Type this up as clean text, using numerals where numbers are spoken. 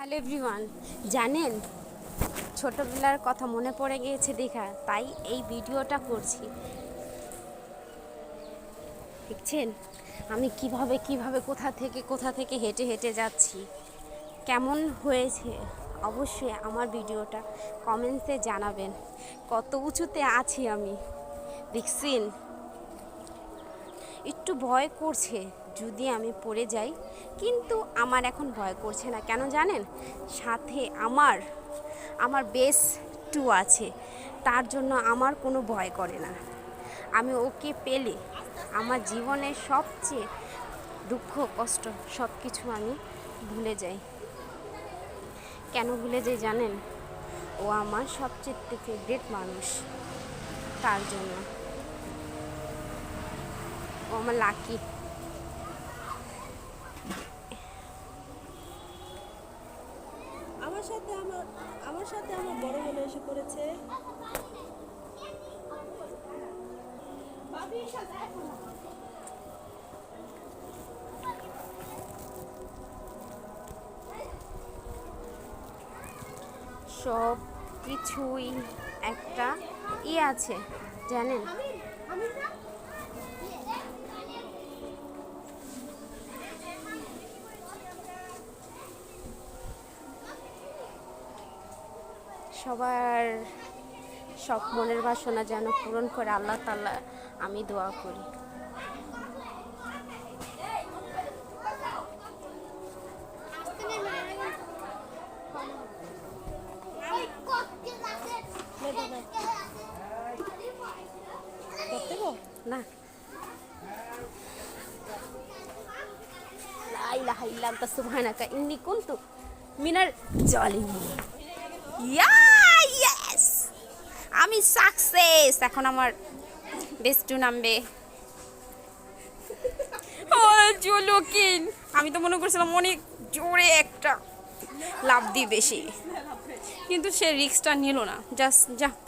Hello everyone, জানেন ছোটবেলার কথা মনে পড়ে গিয়েছে দেখা তাই এই ভিডিওটা করছি। দেখছেন আমি কিভাবে কোথা থেকে হেঁটে হেঁটে যাচ্ছি, কেমন হয়েছে অবশ্যই আমার ভিডিওটা কমেন্টসে জানাবেন। কত উঁচুতে আছি আমি দেখছেন। একটু ভয় করছে যদি আমি পড়ে যাই, কিন্তু আমার এখন ভয় করছে না। কেন জানেন? সাথে আমার বেস 2 আছে, তার জন্য আমার কোনো ভয় করে না। আমি ওকে পেলে আমার জীবনের সবচেয়ে দুঃখ কষ্ট সব কিছু আমি ভুলে যাই। কেন ভুলে যাই জানেন? ও আমার সবচেয়ে ফেভারিট মানুষ, তার জন্য। ও আমার লাকি। আমার সাথে আমার বড় বোন এসে পড়েছে। সব কিছুই একটা আছে জানেন। সবার সব মনের বাসনা যেন পূরণ করে আল্লাহ তাআলা, আমি দোয়া করি। না, লা ইলাহা ইল্লা আনতা সুবহানাকা ইন্নী কুনতু মিনাল জালিমিন। ইয়েস, আমি সাকসেস। এখন আমার বেস্টু নামবে। ও জোলকিন, আমি তো মনে করছিলাম অনেক জোরে একটা লাফ দিই বেশি, কিন্তু সে রিস্কটা নিল না। জাস্ট যাক,